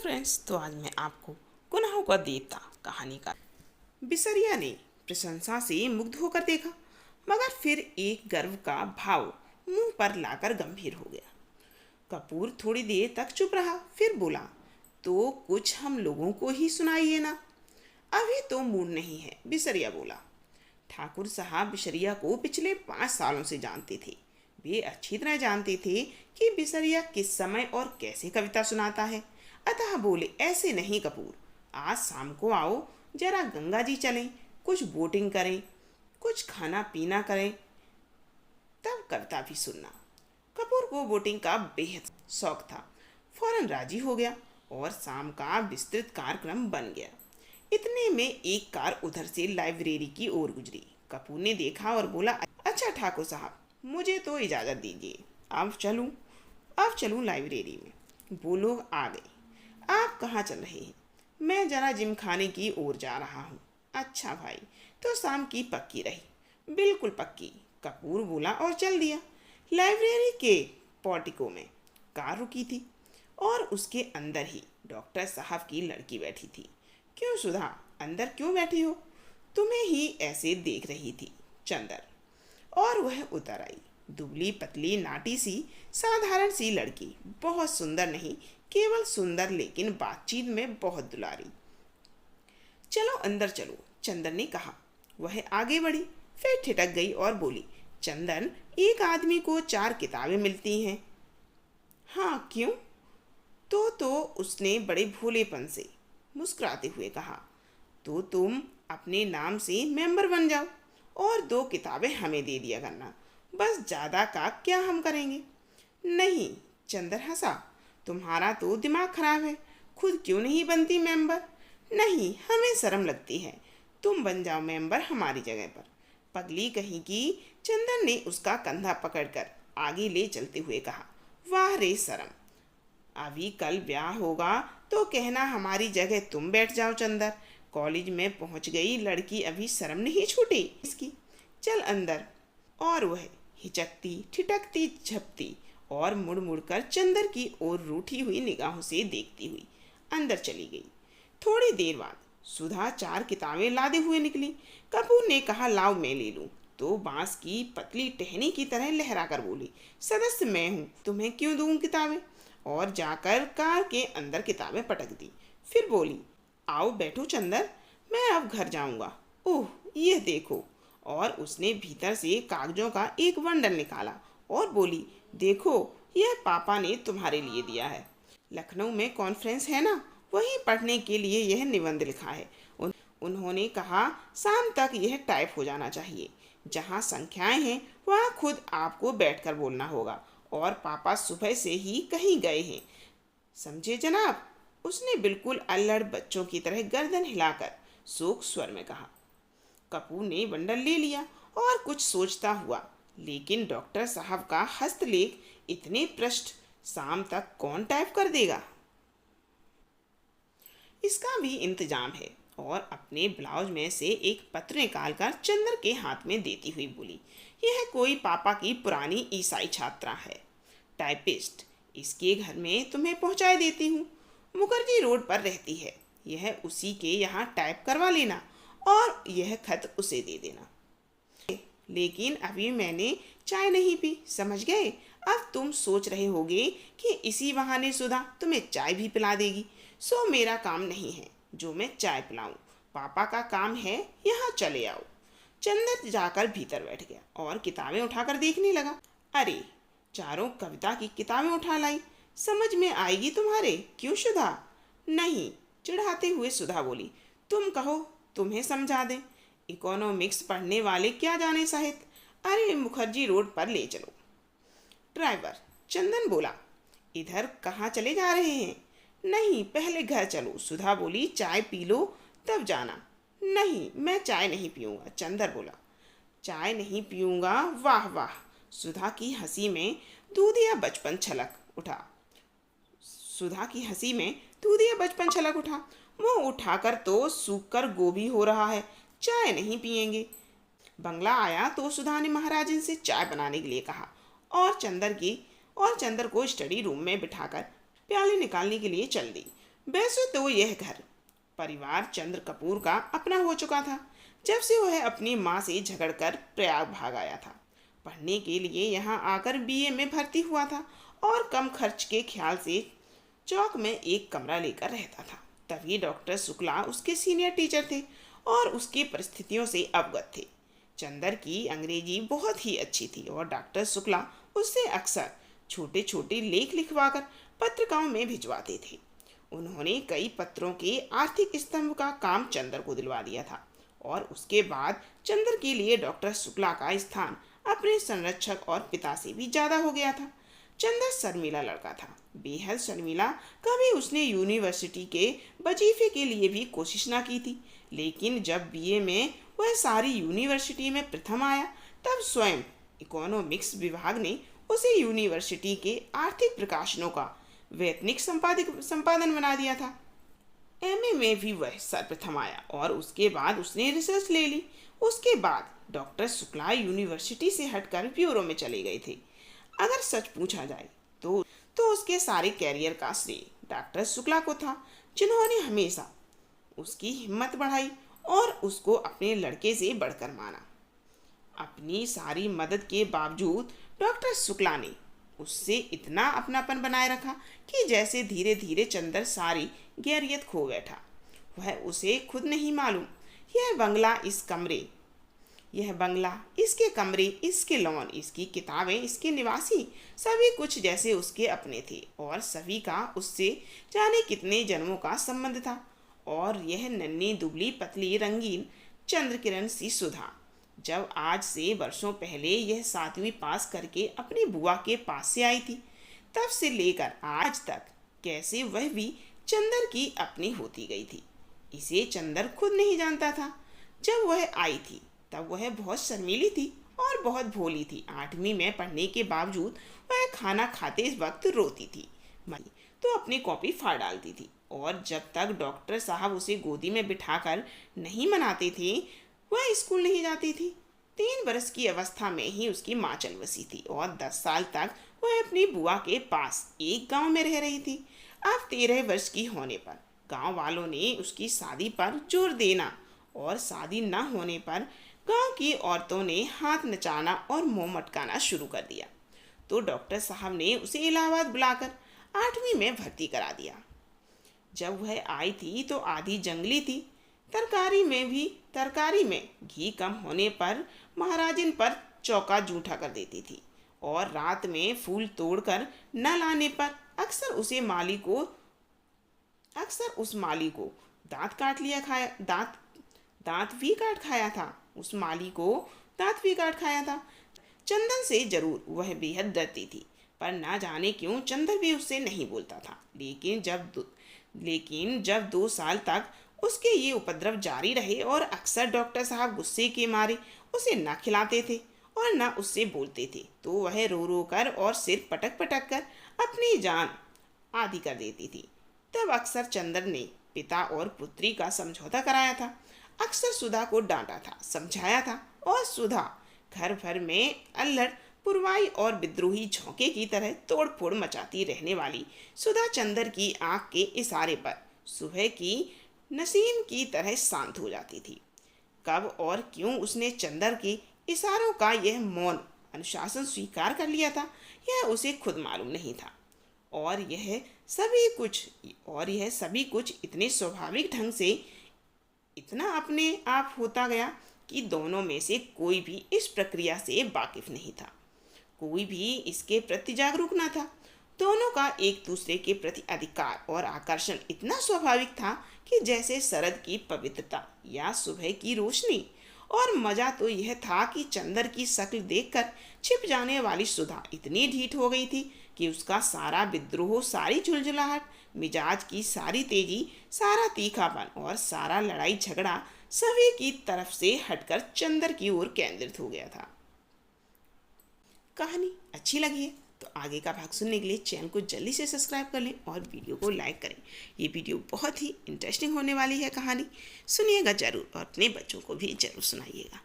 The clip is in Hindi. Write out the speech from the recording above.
फ्रेंड्स, तो आज मैं आपको गुनाहों का देवता कहानी का। बिसरिया ने प्रशंसा से मुग्ध होकर देखा, मगर फिर एक गर्व का भाव मुंह पर लाकर गंभीर हो गया। कपूर थोड़ी देर तक चुप रहा, फिर बोला, तो कुछ हम लोगों को ही सुनाइए ना। अभी तो मूड नहीं है, बिसरिया बोला। ठाकुर साहब बिसरिया को पिछले 5 सालों से जानते थे। वे अच्छी तरह जानते थे कि बिसरिया किस समय और कैसे कविता सुनाता है। अतः बोले, ऐसे नहीं कपूर, आज शाम को आओ, जरा गंगा जी चलें, कुछ बोटिंग करें, कुछ खाना पीना करें, तब कविता भी सुनना। कपूर को बोटिंग का बेहद शौक था। फौरन राजी हो गया और शाम का विस्तृत कार्यक्रम बन गया। इतने में एक कार उधर से लाइब्रेरी की ओर गुजरी। कपूर ने देखा और बोला, अच्छा ठाकुर साहब, मुझे तो इजाज़त दीजिए, अब चलूँ लाइब्रेरी में। वो लोग आ गए। आप कहाँ चल रहे हैं? मैं जरा जिम खाने की ओर जा रहा हूँ। अच्छा भाई, तो शाम की पक्की रही? बिल्कुल पक्की, कपूर बोला और चल दिया। लाइब्रेरी के पोर्टिको में कार रुकी थी और उसके अंदर ही डॉक्टर साहब की लड़की बैठी थी। क्यों सुधा, अंदर क्यों बैठी हो? तुम्हें ही ऐसे देख रही थी, चंदर। और वह उतर आई। दुबली पतली नाटी सी साधारण सी लड़की, बहुत सुंदर नहीं, केवल सुंदर, लेकिन बातचीत में बहुत दुलारी। चलो अंदर चलो, चंदन ने कहा। वह आगे बढ़ी, फिर ठिठक गई और बोली, चंदन, एक आदमी को 4 किताबें मिलती हैं। हाँ, क्यों? तो उसने बड़े भोलेपन से मुस्कुराते हुए कहा, तो तुम अपने नाम से मेंबर बन जाओ और 2 किताबें हमें दे दिया करना, बस ज़्यादा का क्या हम करेंगे। नहीं, चंदर हंसा, तुम्हारा तो दिमाग खराब है, खुद क्यों नहीं बनती मेंबर? नहीं, हमें शर्म लगती है, तुम बन जाओ मेंबर हमारी जगह पर। पगली कहीं की। चंदन ने उसका कंधा पकड़कर आगे ले चलते हुए कहा, वाह रे शर्म, अभी कल ब्याह होगा तो कहना हमारी जगह तुम बैठ जाओ। चंदर, कॉलेज में पहुंच गई लड़की, अभी शर्म नहीं छूटी इसकी, चल अंदर। और वह हिचकती ठिठकती झपती और मुड़ मुड़कर चंदर की ओर रूठी हुई निगाहों से देखती हुई अंदर चली गई। थोड़ी देर बाद सुधा 4 किताबें लादे हुए निकली। कपूर ने कहा, लाओ मैं ले लूं, तो बांस की पतली टहनी की तरह लहरा कर बोली, सदस्य मैं हूँ, तुम्हें क्यों दूँ किताबें? और जाकर कार के अंदर किताबें पटक दी। फिर बोली, आओ बैठो चंदर, मैं अब घर जाऊंगा। ओह, यह देखो। और उसने भीतर से कागजों का एक बंडल निकाला और बोली, देखो, यह पापा ने तुम्हारे लिए दिया है। लखनऊ में कॉन्फ्रेंस है ना, वहीं पढ़ने के लिए यह निबंध लिखा है। उन्होंने कहा शाम तक यह टाइप हो जाना चाहिए। जहाँ संख्याएं हैं वहाँ खुद आपको बैठकर बोलना होगा, और पापा सुबह से ही कहीं गए हैं, समझे जनाब? उसने बिल्कुल अल्लड़ बच्चों की तरह गर्दन हिलाकर सूख स्वर में कहा। कपूर ने बंडल ले लिया और कुछ सोचता हुआ, लेकिन डॉक्टर साहब का हस्तलेख इतने पृष्ठ शाम तक कौन टाइप कर देगा? इसका भी इंतजाम है। और अपने ब्लाउज में से एक पत्र निकालकर चंदर के हाथ में देती हुई बोली, यह कोई पापा की पुरानी ईसाई छात्रा है, टाइपिस्ट, इसके घर में तुम्हें पहुंचाए देती हूँ। मुखर्जी रोड पर रहती है, यह उसी के यहाँ टाइप करवा लेना और यह खत उसे दे देना। लेकिन अभी मैंने चाय नहीं पी, समझ गए? अब तुम सोच रहे होगे कि इसी बहाने सुधा तुम्हें चाय भी पिला देगी। सो मेरा काम नहीं है जो मैं चाय पिलाऊं, पापा का काम है, यहाँ चले आओ। चंदर जाकर भीतर बैठ गया और किताबें उठाकर देखने लगा। अरे, 4 कविता की किताबें उठा लाई, समझ में आएगी तुम्हारे? क्यों सुधा? नहीं, चिढ़ाते हुए सुधा बोली, तुम कहो, तुम्हें समझा दें। इकोनॉमिक्स पढ़ने वाले क्या जाने साहित्य। अरे, मुखर्जी रोड पर ले चलो। ड्राइवर, चंदन बोला, इधर कहाँ चले जा रहे हैं? नहीं, पहले घर चलो। सुधा बोली, चाय पी लो तब जाना। नहीं, मैं चाय नहीं पीऊँगा, चंदर बोला। चाय नहीं पीऊँगा? वाह वाह। सुधा की हंसी में दूधिया बचपन छलक उठा। मुंह उठाकर तो सूख कर गोभी हो रहा है, चाय नहीं पिएंगे। बंगला आया तो सुधा ने महाराजन से चाय बनाने के लिए कहा और चंदर को स्टडी रूम में बिठाकर प्याले निकालने के लिए चल दी। वैसे तो यह घर परिवार चंद्र कपूर का अपना हो चुका था जब से वह अपनी माँ से झगड़कर प्रयाग भाग आया था। पढ़ने के लिए यहाँ आकर बीए में भर्ती हुआ था और कम खर्च के ख्याल से चौक में एक कमरा लेकर रहता था। तभी डॉक्टर शुक्ला उसके सीनियर टीचर थे और उसकी परिस्थितियों से अवगत थे। चंदर की अंग्रेजी बहुत ही अच्छी थी और डॉक्टर शुक्ला उससे अक्सर छोटे छोटे लेख लिखवाकर पत्रिकाओं में भिजवाते थे। उन्होंने कई पत्रों के आर्थिक स्तंभ का काम चंदर को दिलवा दिया था और उसके बाद चंदर के लिए डॉक्टर शुक्ला का स्थान अपने संरक्षक और पिता से भी ज़्यादा हो गया था। चंदर शर्मीला लड़का था, बेहद शर्मीला। कभी उसने यूनिवर्सिटी के वजीफे के लिए भी कोशिश ना की थी, लेकिन जब बीए में वह सारी यूनिवर्सिटी में प्रथम आया तब स्वयं इकोनॉमिक्स विभाग ने उसे यूनिवर्सिटी के आर्थिक प्रकाशनों का वैतनिक संपादन बना दिया था। एमए में भी वह सर्वप्रथम आया और उसके बाद उसने रिसर्च ले ली। उसके बाद डॉक्टर शुक्ला यूनिवर्सिटी से हटकर ब्यूरो में चले गए थे। अगर सच पूछा जाए तो उसके सारे कैरियर का श्रेय डॉक्टर शुक्ला को था, जिन्होंने हमेशा उसकी हिम्मत बढ़ाई और उसको अपने लड़के से बढ़कर माना। अपनी सारी मदद के बावजूद डॉक्टर शुक्ला ने उससे इतना अपनापन बनाए रखा कि जैसे धीरे धीरे चंदर सारी गैरियत खो बैठा। वह उसे खुद नहीं मालूम। यह बंगला, इसके कमरे, इसके लॉन, इसकी किताबें, इसके निवासी, सभी कुछ जैसे उसके अपने थे और सभी का उससे जाने कितने जन्मों का संबंध था। और यह नन्ही दुबली पतली रंगीन चंद्रकिरण सी सुधा जब आज से वर्षों पहले यह 7वीं पास करके अपनी बुआ के पास से आई थी, तब से लेकर आज तक कैसे वह भी चंदर की अपनी होती गई थी, इसे चंदर खुद नहीं जानता था। जब वह आई थी तब वह बहुत शर्मीली थी और बहुत भोली थी। 8वीं में पढ़ने के बावजूद वह खाना खाते वक्त रोती थी तो अपनी कॉपी फाड़ डालती थी और जब तक डॉक्टर साहब उसे गोदी में बिठाकर नहीं मनाते थे वह स्कूल नहीं जाती थी। 3 बरस की अवस्था में ही उसकी माँ चल बसी थी और 10 साल तक वह अपनी बुआ के पास एक गांव में रह रही थी। अब 13 वर्ष की होने पर गांव वालों ने उसकी शादी पर जोर देना और शादी न होने पर गांव की औरतों ने हाथ नचाना और मुंह मटकाना शुरू कर दिया। तो डॉक्टर साहब ने उसे इलाहाबाद बुलाकर 8वीं में भर्ती करा दिया। जब वह आई थी तो आधी जंगली थी। तरकारी में घी कम होने पर महाराजिन पर चौका जूठा कर देती थी और रात में फूल तोड़कर न लाने पर अक्सर उस माली को दांत भी काट खाया था। चंदन से जरूर वह बेहद डरती थी, पर ना जाने क्यों चंदन भी उससे नहीं बोलता था। लेकिन जब 2 साल तक उसके ये उपद्रव जारी रहे और अक्सर डॉक्टर साहब गुस्से के मारे उसे न खिलाते थे और न उससे बोलते थे, तो वह रो रो कर और सिर पटक पटक कर अपनी जान आधी कर देती थी। तब अक्सर चंदर ने पिता और पुत्री का समझौता कराया था, अक्सर सुधा को डांटा था, समझाया था और सुधा घर भर में अल्लड़ पुरवाई और विद्रोही झोंके की तरह तोड़ फोड़ मचाती रहने वाली सुधा चंदर की आंख के इशारे पर सुबह की नसीम की तरह शांत हो जाती थी। कब और क्यों उसने चंदर के इशारों का यह मौन अनुशासन स्वीकार कर लिया था, यह उसे खुद मालूम नहीं था। और यह सभी कुछ इतने स्वाभाविक ढंग से इतना अपने आप होता गया कि दोनों में से कोई भी इस प्रक्रिया से वाकिफ नहीं था, कोई भी इसके प्रति जागरूक न था। दोनों का एक दूसरे के प्रति अधिकार और आकर्षण इतना स्वाभाविक था कि जैसे शरद की पवित्रता या सुबह की रोशनी। और मजा तो यह था कि चंदर की शक्ल देखकर छिप जाने वाली सुधा इतनी ढीठ हो गई थी कि उसका सारा विद्रोह, सारी झुलझुलाहट, मिजाज की सारी तेजी, सारा तीखापन और सारा लड़ाई झगड़ा सभी की तरफ से हटकर चंदर की ओर केंद्रित हो गया था। कहानी अच्छी लगी है तो आगे का भाग सुनने के लिए चैनल को जल्दी से सब्सक्राइब कर लें और वीडियो को लाइक करें। ये वीडियो बहुत ही इंटरेस्टिंग होने वाली है। कहानी सुनिएगा जरूर और अपने बच्चों को भी जरूर सुनाइएगा।